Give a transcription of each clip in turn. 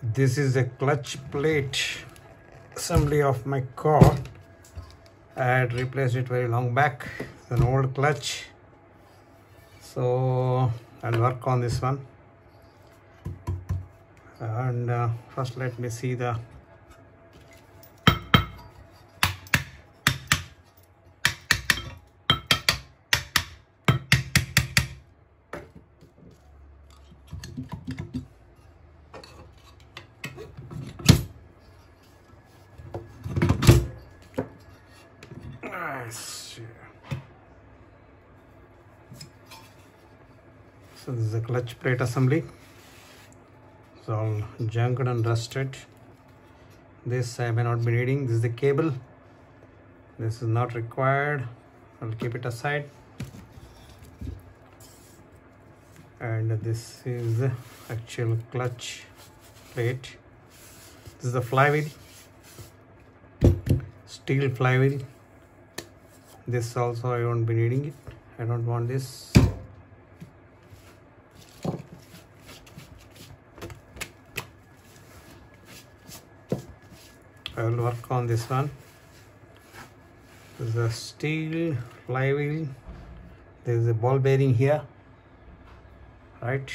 This is a clutch plate assembly of my car. I had replaced it very long back. It's an old clutch, so I'll work on this one. And first let me see the so this is a clutch plate assembly. It's all junked and rusted. This I may not be needing. This is the cable. This is not required. I'll keep it aside. And this is the actual clutch plate. This is the flywheel, steel flywheel. This also I won't be needing it. I don't want this. I will work on this one. This is a steel flywheel. There is a ball bearing here, right?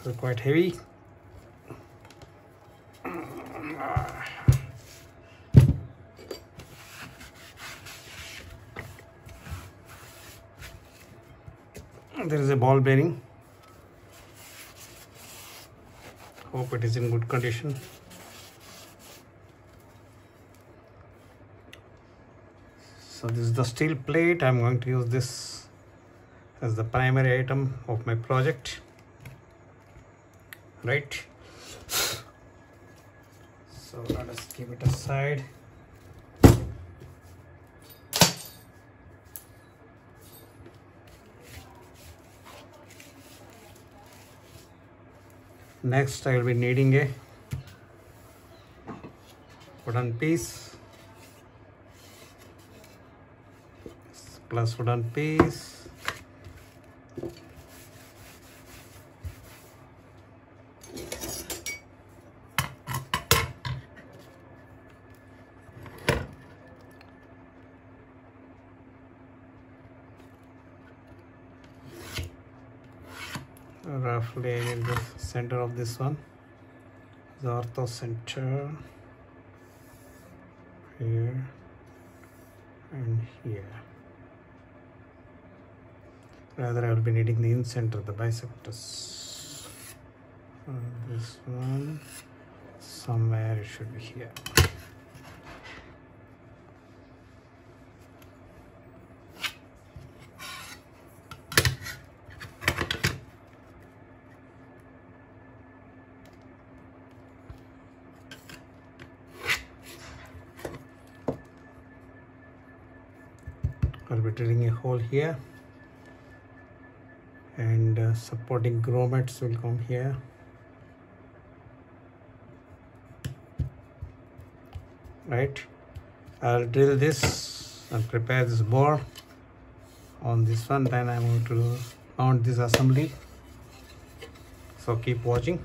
This is quite heavy. There is a ball bearing. Hope it is in good condition. So this is the steel plate. I'm going to use this as the primary item of my project. Right, so let us keep it aside. Next I will be needing a wooden piece plus wooden piece. Roughly in the center of this one, the ortho center here and here. Rather, I will be needing the in center, the bisectors. This one somewhere it should be here. I'll be drilling a hole here, and supporting grommets will come here. Right, I'll drill this and prepare this bore on this one. Then I'm going to mount this assembly. So keep watching.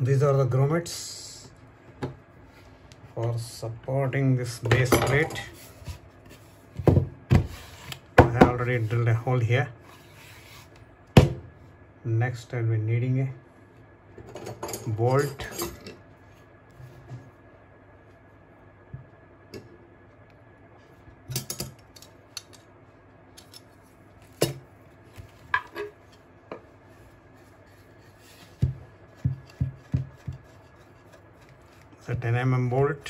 These are the grommets for supporting this base plate. I have already drilled a hole here. Next I'll be needing a bolt. A 10 mm bolt.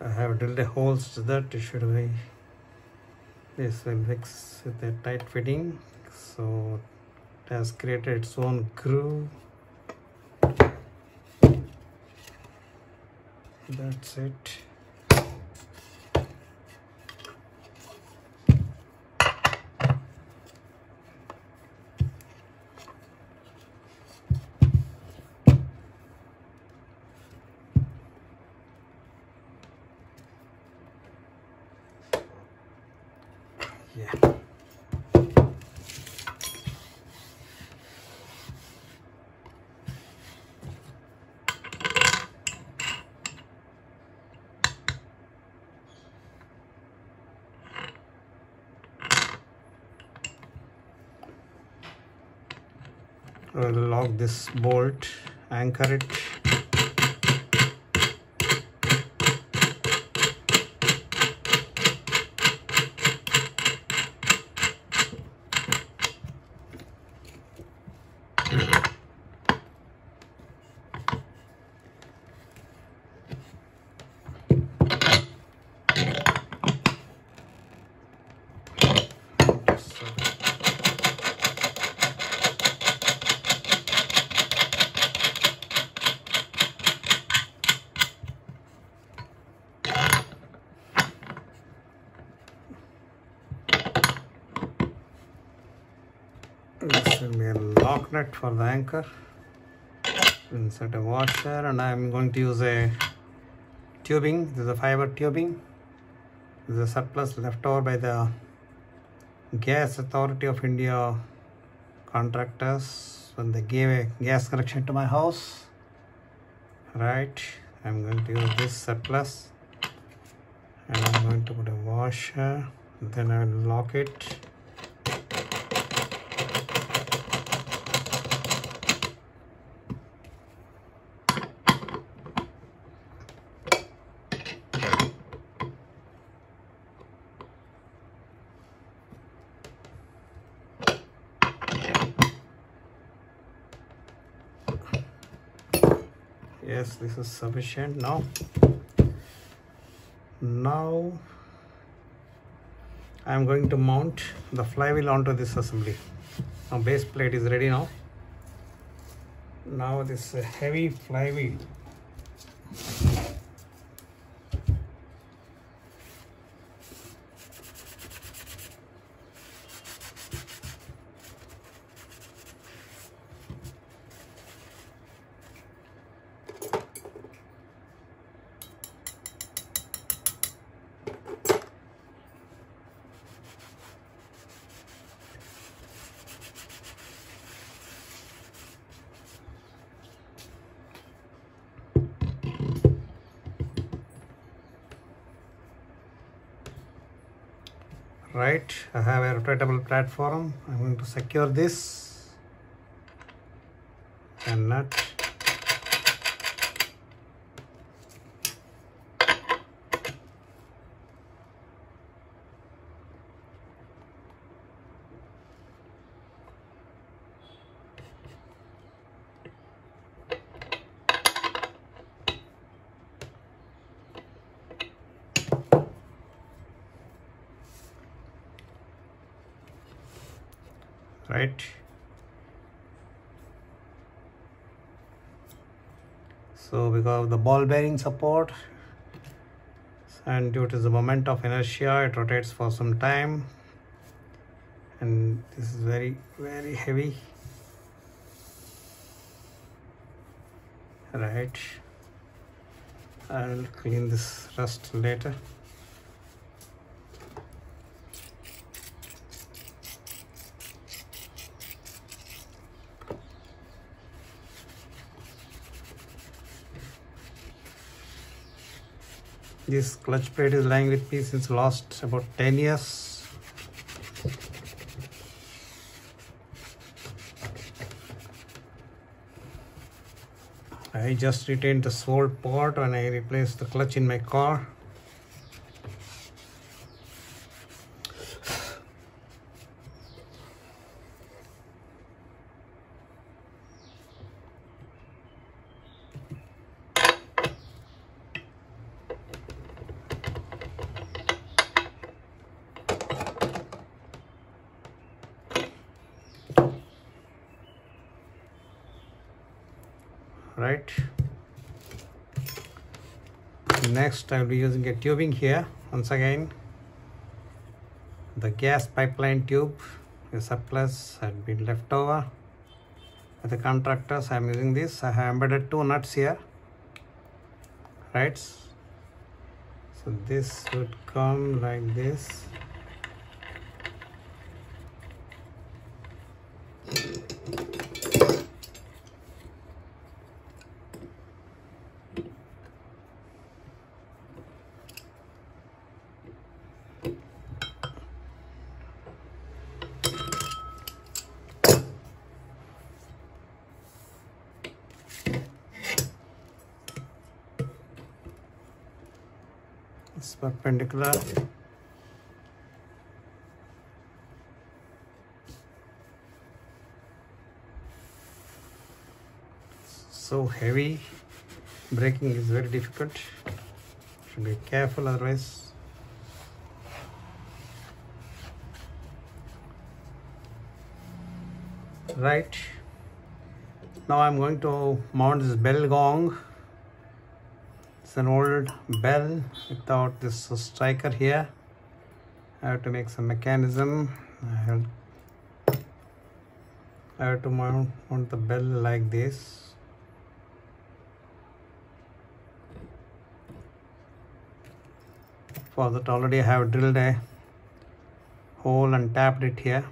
I have drilled the holes so that it should be, this will fix with a tight fitting, so it has created its own groove. That's it. Yeah. I will lock this bolt, anchor it. This will be a lock nut for the anchor. Insert a washer, and I am going to use a tubing. This is a fiber tubing. This is a surplus left over by the Gas Authority of India contractors when they gave a gas connection to my house. Right, I'm going to use this surplus, and I'm going to put a washer. Then I will lock it. Yes, this is sufficient now. Now I am going to mount the flywheel onto this assembly. Now base plate is ready now. Now this heavy flywheel. Right, I have a rotatable platform. I'm going to secure this and nut. Right, So because of the ball bearing support and due to the moment of inertia, it rotates for some time, and this is very heavy. Right, I'll clean this rust later. This clutch plate is lying with me since last about 10 years. I just retained the sole part when I replaced the clutch in my car. Right, next I'll be using a tubing here. Once again, the gas pipeline tube, the surplus had been left over with the contractors. I'm using this. I have embedded 2 nuts here, right? So this would come like this. It's perpendicular. So heavy, braking is very difficult. Should be careful, otherwise. Right, now I'm going to mount this Bell-Gong. It's an old bell without this striker here. I have to make some mechanism. I have to mount the bell like this. For that, already I have drilled a hole and tapped it here.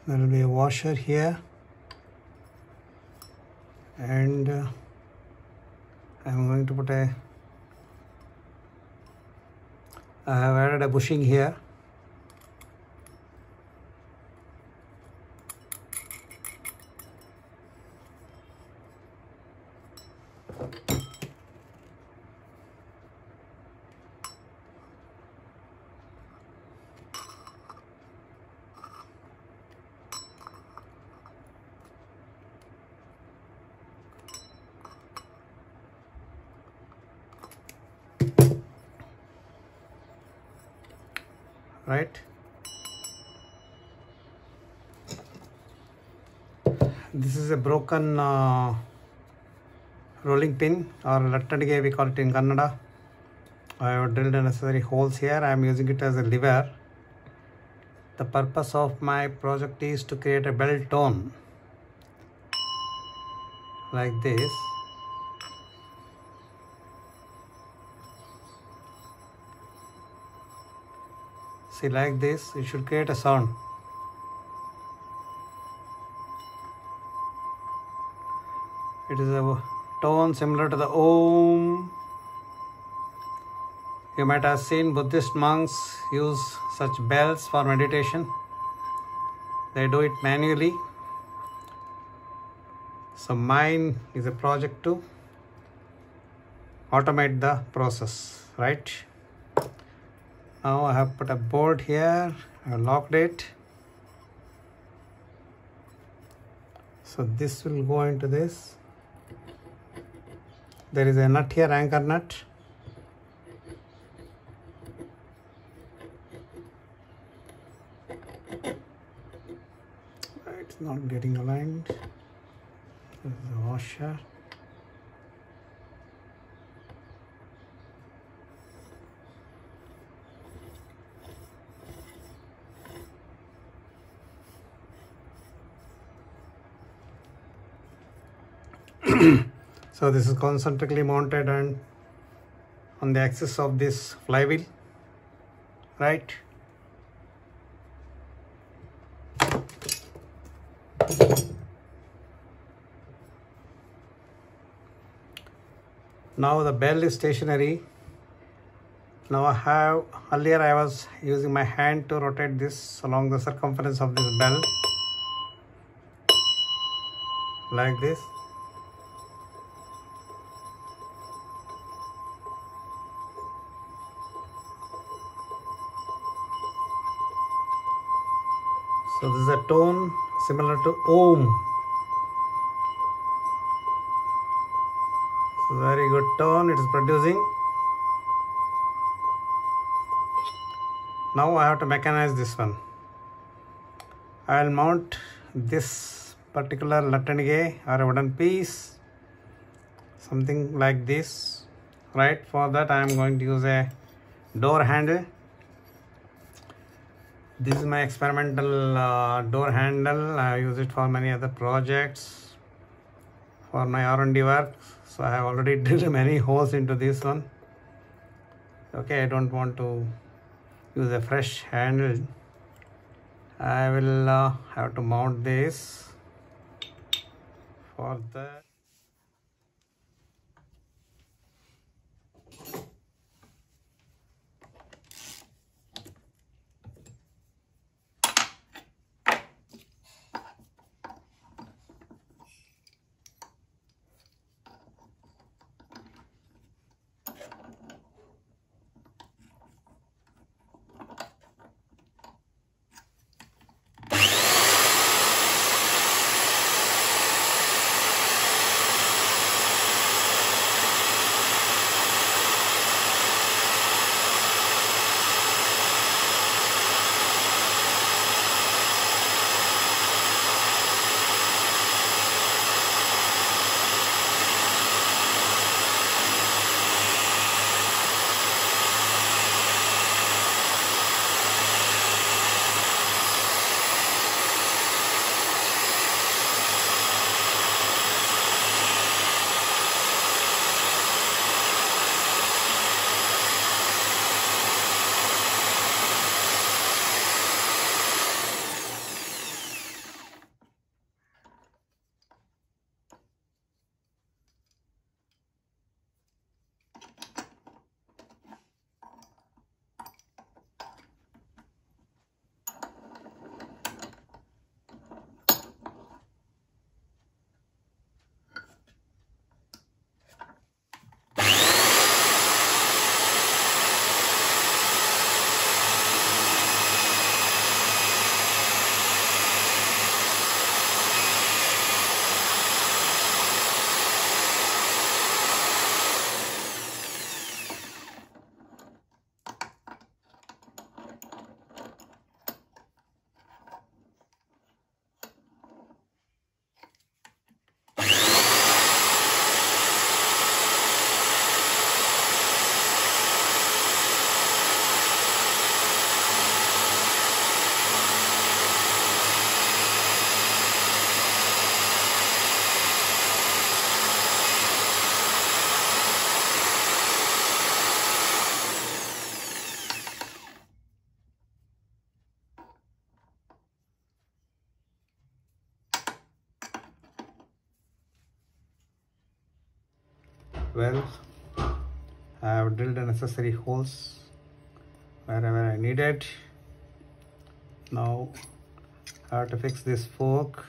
There will be a washer here, and I'm going to put I have added a bushing here. right? This is a broken rolling pin, or lattanige we call it in Kannada. I have drilled the necessary holes here. I am using it as a lever. The purpose of my project is to create a bell tone like this. See, like this, it should create a sound. It is a tone similar to the Om. You might have seen Buddhist monks use such bells for meditation. They do it manually. So mine is a project to automate the process, right? Now I have put a board here. I have locked it. So this will go into this. There is a nut here, anchor nut. It's not getting aligned. This is a washer. So this is concentrically mounted and on the axis of this flywheel, right? Now the bell is stationary. Now earlier I was using my hand to rotate this along the circumference of this bell, like this. So this is a tone similar to Om. It's a very good tone it is producing. Now I have to mechanize this one. I will mount this particular lattanige or a wooden piece, something like this, right? For that I am going to use a door handle. This is my experimental door handle. I use it for many other projects, for my R&D work. So I have already drilled many holes into this one. Okay, I don't want to use a fresh handle. I will have to mount this. For that, Well, I have drilled the necessary holes wherever I needed. Now I have to fix this fork.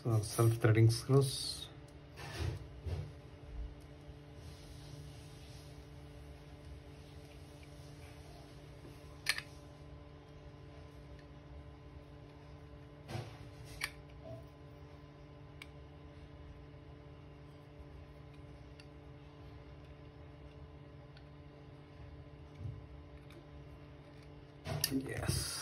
So self-threading screws. Yes.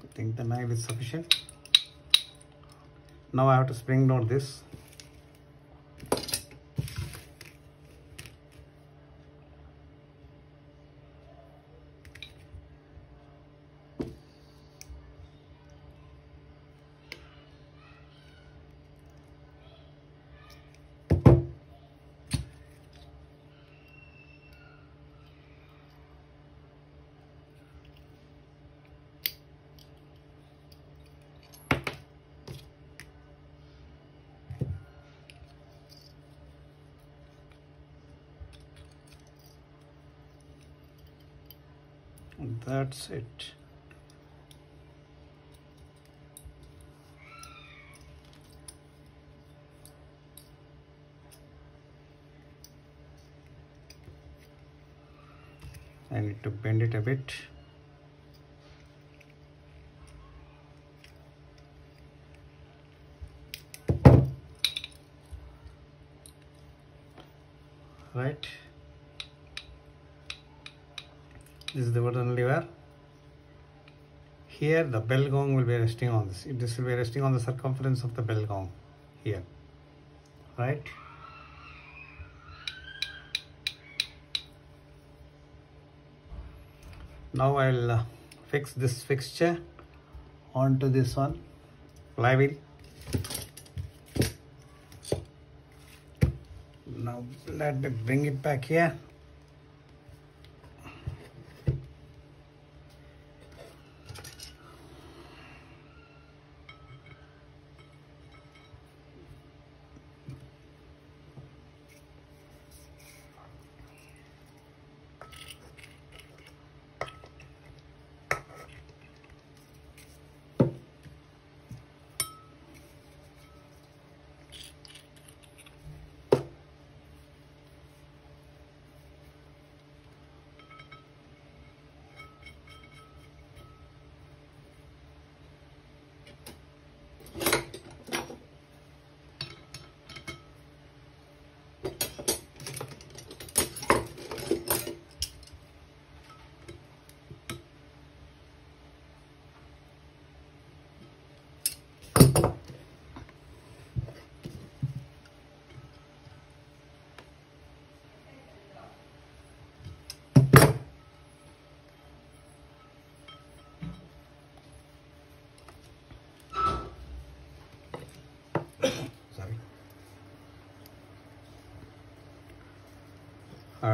I think the knife is sufficient. Now I have to spring load this. That's it. I need to bend it a bit. Right. This is the wooden lever. Here the Bell-Gong will be resting on this. This will be resting on the circumference of the Bell-Gong here. Right. Now I'll fix this fixture onto this one flywheel. Now let me bring it back here.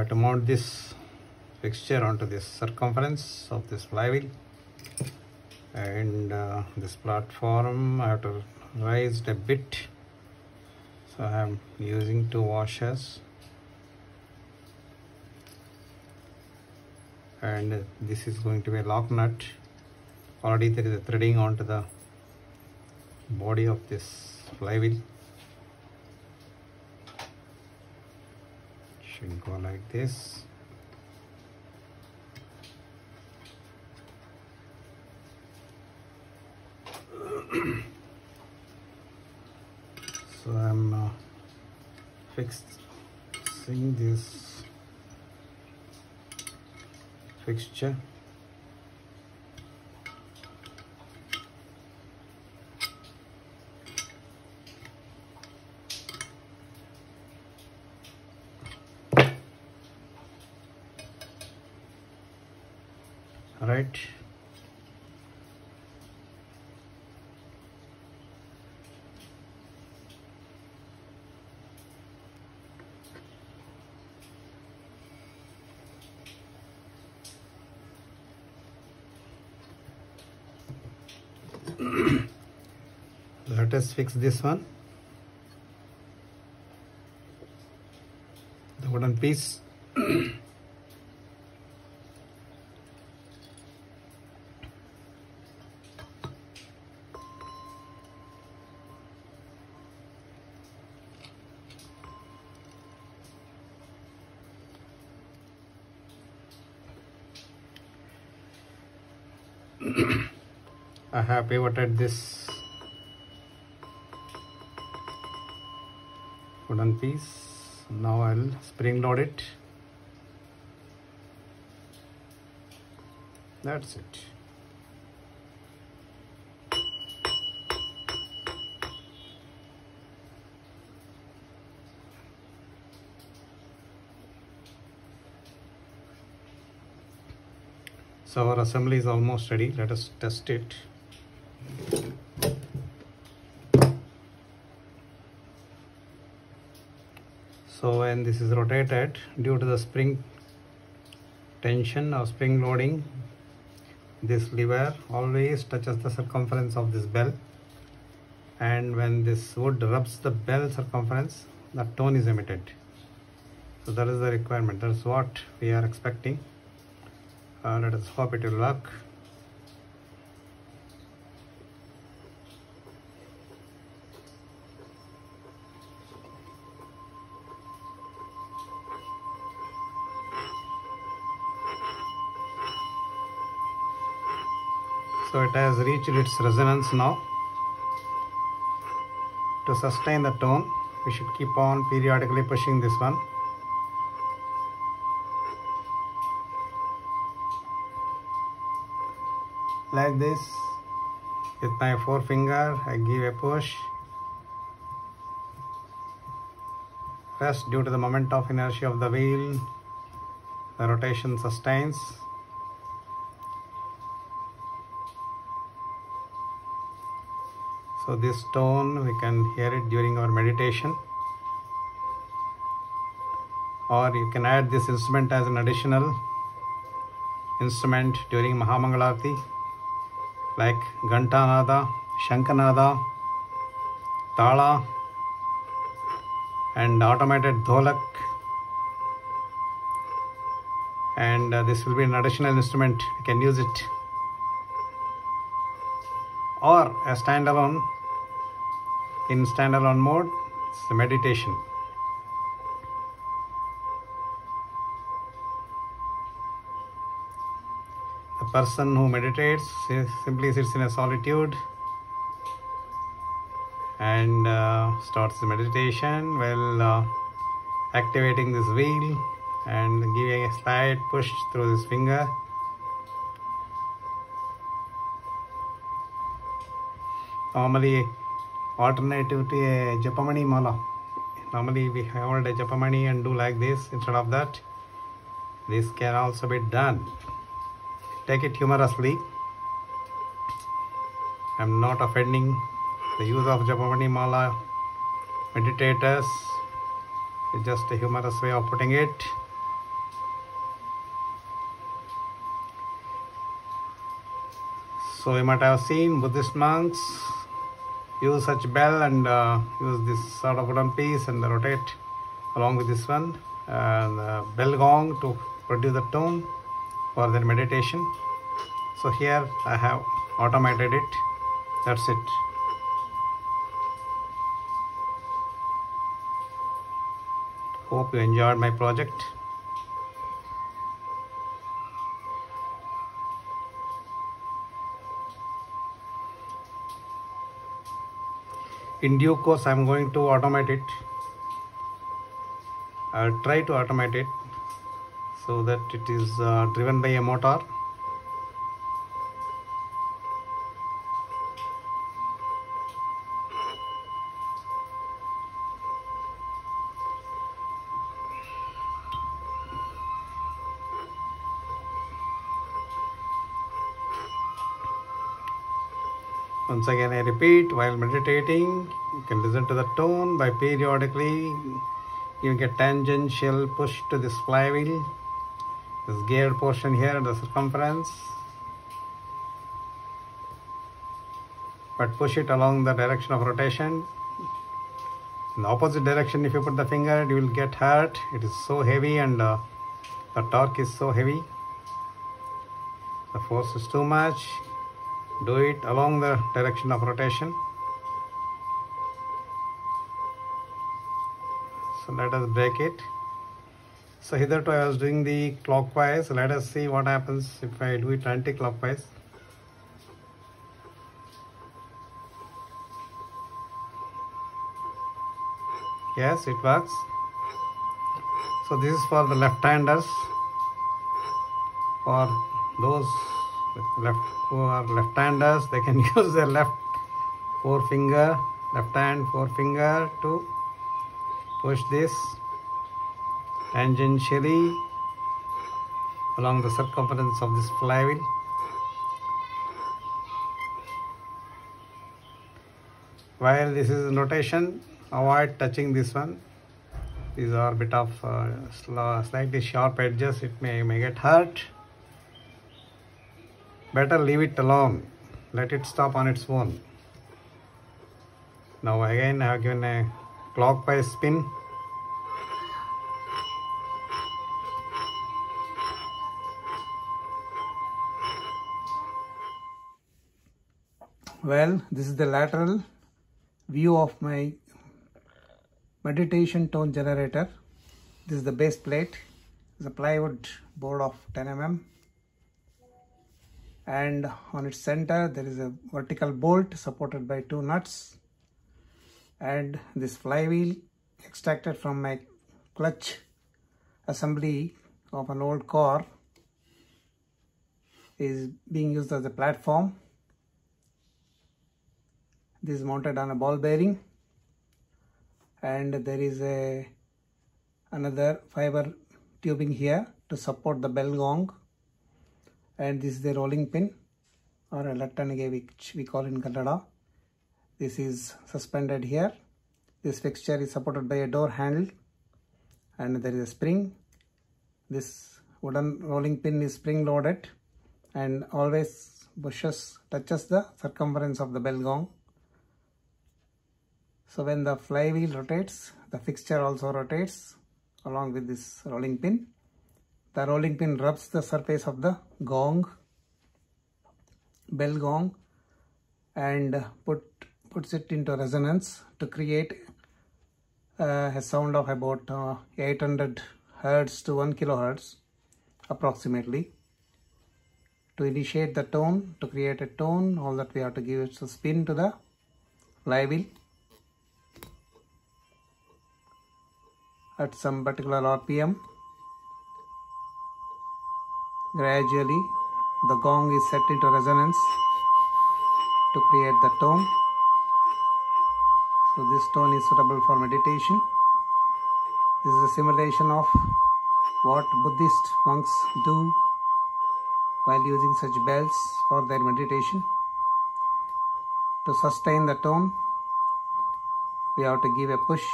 To mount this fixture onto this circumference of this flywheel, and this platform I have to raise it a bit So I am using 2 washers, and this is going to be a lock nut. Already there is a threading onto the body of this flywheel. Should go like this. So I'm fixing this fixture. Right. Let us fix this one, the wooden piece. I have pivoted this wooden piece. Now I'll spring load it. That's it. So our assembly is almost ready. Let us test it. So when this is rotated, due to the spring tension or spring loading, this lever always touches the circumference of this bell, and when this wood rubs the bell circumference, the tone is emitted. So that is the requirement. That's what we are expecting. Let us hope it will work. So it has reached its resonance now. To sustain the tone, we should keep on periodically pushing this one. Like this. With my forefinger, I give a push. First, due to the moment of inertia of the wheel, the rotation sustains. So this tone, we can hear it during our meditation. Or you can add this instrument as an additional instrument during Mahamangalarti, like Gantanada, Shankanada, Tala, and automated Dholak. And this will be an additional instrument. You can use it. Or a standalone. In standalone mode, it's a meditation. The person who meditates simply sits in a solitude and starts the meditation while activating this wheel and giving a slight push through this finger. Normally, alternative to a Japamani mala. Normally we hold a Japamani and do like this. Instead of that, this can also be done. Take it humorously. I am not offending the use of Japamani mala meditators. It's just a humorous way of putting it. So you might have seen Buddhist monks use such bell and use this sort of wooden piece and rotate along with this one and Bell-Gong to produce the tone for their meditation. So here I have automated it. That's it. Hope you enjoyed my project. In due course, I'm going to automate it. I'll try to automate it so that it is driven by a motor. Once again, I repeat, while meditating, you can listen to the tone by periodically giving a tangential push to this flywheel, this geared portion here, the circumference. But push it along the direction of rotation. In the opposite direction, if you put the finger, you will get hurt. It is so heavy and the torque is so heavy. The force is too much. Do it along the direction of rotation. So let us break it. So hitherto I was doing the clockwise. Let us see what happens if I do it anti-clockwise. Yes, it works. So this is for the left-handers. For those who are left-handers, they can use their left hand forefinger to push this tangentially along the circumference of this flywheel. While this is in rotation, avoid touching this one. These are a bit of slightly sharp edges. It may get hurt. Better leave it alone. Let it stop on its own. Now again I have given a clockwise spin. Well, this is the lateral view of my meditation tone generator. This is the base plate. It's a plywood board of 10 mm. And on its center there is a vertical bolt supported by 2 nuts, and this flywheel extracted from my clutch assembly of an old car is being used as a platform. This is mounted on a ball bearing, and there is another fiber tubing here to support the Bell-Gong. And this is the rolling pin, or a lattanige, which we call in Kannada. This is suspended here. This fixture is supported by a door handle, and there is a spring. This wooden rolling pin is spring loaded and always touches the circumference of the Bell-Gong. So when the flywheel rotates, the fixture also rotates along with this rolling pin. The rolling pin rubs the surface of the Bell-Gong, and puts it into resonance to create a sound of about 800 Hertz to 1 kilohertz approximately. To initiate the tone, to create a tone, all that we have to give is a spin to the flywheel at some particular RPM. Gradually the gong is set into resonance to create the tone. So this tone is suitable for meditation. This is a simulation of what Buddhist monks do while using such bells for their meditation. To sustain the tone, we have to give a push,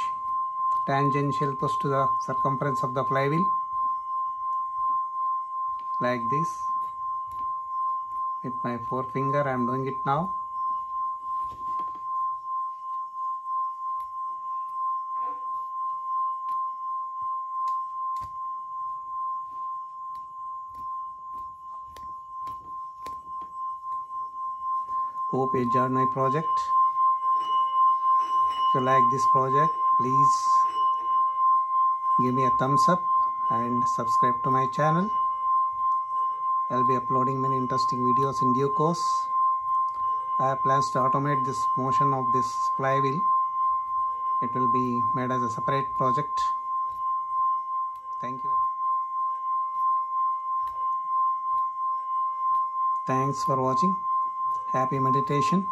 tangential push to the circumference of the flywheel, like this. With my forefinger I am doing it now. Hope you enjoyed my project. If you like this project, please give me a thumbs up and subscribe to my channel. I'll be uploading many interesting videos in due course. I have plans to automate this motion of this flywheel. It will be made as a separate project. Thank you. Thanks for watching. Happy meditation.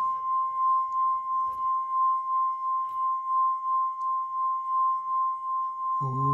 Om.